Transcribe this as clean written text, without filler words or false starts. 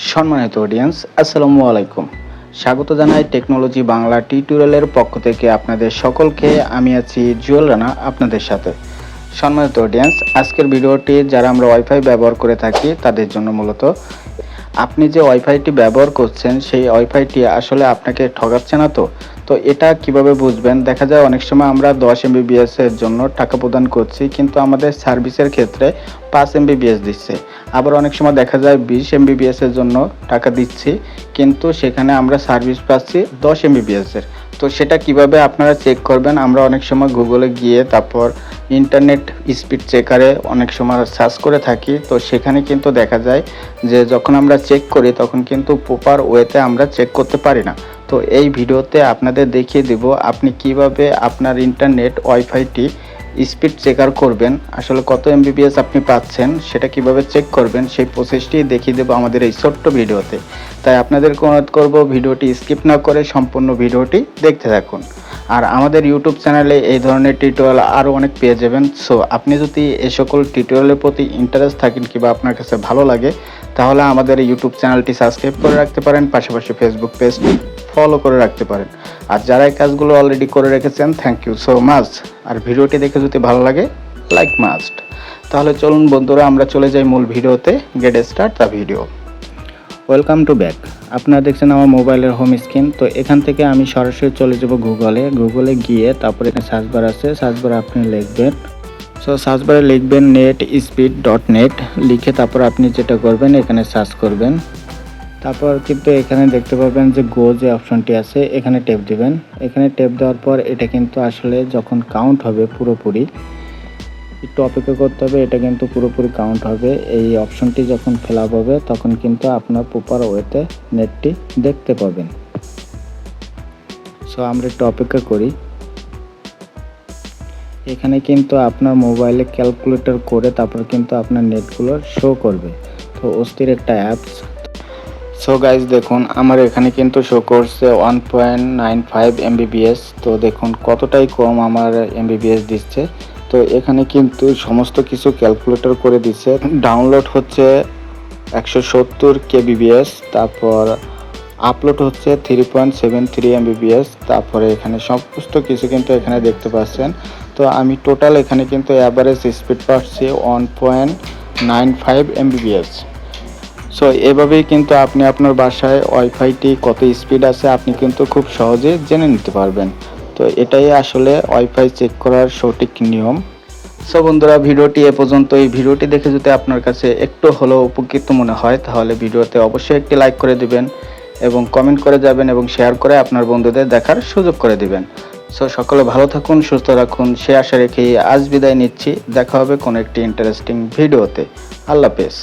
সম্মানিত অডিয়েন্স, আসসালামু আলাইকুম। স্বাগত জানাই টেকনোলজি বাংলা টিউটোরিয়ালের পক্ষ থেকে আপনাদের সকলকে। আমি আছি জুয়েল রানা আপনাদের সাথে। সম্মানিত অডিয়েন্স, আজকের ভিডিওটি যারা আমরা ওয়াইফাই ব্যবহার করে থাকি তাদের জন্য মূলত। আপনি যে ওয়াইফাইটি ব্যবহার করছেন সেই ওয়াইফাইটি আসলে আপনাকে ঠকাচ্ছে না তো? তো এটা কিভাবে বুঝবেন? দেখা যায় অনেক সময় আমরা 10 এমবিবিএস এর জন্য টাকা প্রদান করছি, কিন্তু আমাদের সার্ভিসের ক্ষেত্রে 5 এমবিবিএস দিচ্ছে। আবার অনেক সময় দেখা যায় 20 এমবিবিএস এর জন্য টাকা দিচ্ছি, কিন্তু সেখানে আমরা সার্ভিস পাচ্ছি 10 এমবিবিএস এর। তো সেটা কিভাবে আপনারা চেক করবেন? আমরা অনেক সময় গুগলে গিয়ে তারপর ইন্টারনেট স্পিড চেকারে অনেক সময় সার্চ করে থাকি। তো সেখানে কিন্তু দেখা যায় যে যখন আমরা চেক করি তখন কিন্তু প্রপার ওয়েতে আমরা চেক করতে পারি না। তো এই ভিডিওতে আপনাদের দেখিয়ে দেব আপনি কিভাবে আপনার ইন্টারনেট ওয়াইফাইটি স্পিড চেকার করবেন, আসলে কত এমবিপিএস আপনি পাচ্ছেন সেটা কিভাবে চেক করবেন সেই প্রসেসটি দেখিয়ে দেবো আমাদের এই ছোট্ট ভিডিওতে। তাই আপনাদেরকে অনুরোধ করব ভিডিওটি স্কিপ না করে সম্পূর্ণ ভিডিওটি দেখতে থাকুন। আর আমাদের ইউটিউব চ্যানেলে এই ধরনের টিউটোরিয়াল আরও অনেক পেয়ে যাবেন। সো আপনি যদি এই সকল টিউটোরিয়ালের প্রতি ইন্টারেস্ট থাকেন কিংবা আপনার কাছে ভালো লাগে, তাহলে আমাদের ইউটিউব চ্যানেলটি সাবস্ক্রাইব করে রাখতে পারেন, পাশাপাশি ফেসবুক পেজটি ফলো করে রাখতে পারেন। আর যারা এই কাজগুলো অলরেডি করে রেখেছেন, থ্যাংক ইউ সো মাচ। আর ভিডিওটি দেখে যদি ভালো লাগে, লাইক মাস্ট। তাহলে চলুন বন্ধুরা, আমরা চলে যাই মূল ভিডিওতে। Get start the video. Welcome to back. আপনারা দেখছেন আমার মোবাইলের হোম স্ক্রিন। তো এখান থেকে আমি সরাসরি চলে যাব গুগলে গিয়ে তারপরে এখানে সার্চ বার আছে, সার্চ বারে আপনি লিখবেন, সার্চ বারে লিখবেন net-speed.net লিখে তারপর আপনি যেটা করবেন এখানে সার্চ করবেন। তারপর কিন্তু এখানে দেখতে পাবেন যে গো যে অপশনটি আছে এখানে ট্যাপ দিবেন। এখানে ট্যাপ দেওয়ার পর এটা কিন্তু আসলে যখন কাউন্ট হবে পুরোপুরি, একটু অপেক্ষা করতে হবে, এটা কিন্তু পুরোপুরি কাউন্ট হবে। এই অপশনটি যখন ফিল আপ হবে তখন কিন্তু আপনার প্রপার ওয়েতে নেটটি দেখতে পাবেন। সো আমরা একটু অপেক্ষা করি। এখানে কিন্তু আপনার মোবাইলে ক্যালকুলেটর করে তারপর কিন্তু আপনার নেটগুলো শো করবে। তো অস্থির একটা অ্যাপস। সো গাইজ দেখুন, আমার এখানে কিন্তু শো করছে 1.95 এমবিবিএস। তো দেখুন কতটাই কম আমার এমবিবিএস দিচ্ছে। তো এখানে কিন্তু সমস্ত কিছু ক্যালকুলেটর করে দিচ্ছে। ডাউনলোড হচ্ছে 170 কেবিবিএস, তারপর আপলোড হচ্ছে 3.73 এমবিবিএস। তারপরে এখানে সমস্ত কিছু কিন্তু এখানে দেখতে পাচ্ছেন। তো আমি টোটাল এখানে কিন্তু অ্যাভারেজ স্পিড পাচ্ছি 1.95 এমবিবিএস। সো এভাবেই কিন্তু আপনি আপনার বাসায় ওয়াইফাইটি কত স্পিড আছে আপনি কিন্তু খুব সহজে জেনে নিতে পারবেন। তো এটাই আসলে ওয়াইফাই চেক করার সঠিক নিয়ম। সো বন্ধুরা, ভিডিওটি এ পর্যন্ত। এই ভিডিওটি দেখে যদি আপনার কাছে একটু হলেও উপকৃত মনে হয় তাহলে ভিডিওতে অবশ্যই একটি লাইক করে দিবেন এবং কমেন্ট করে যাবেন এবং শেয়ার করে আপনার বন্ধুদের দেখার সুযোগ করে দিবেন। সো সকলে ভালো থাকুন, সুস্থ রাখুন, সে আশা রেখেই আজ বিদায় নিচ্ছি। দেখা হবে কোনো একটি ইন্টারেস্টিং ভিডিওতে। আল্লাহ হাফেজ।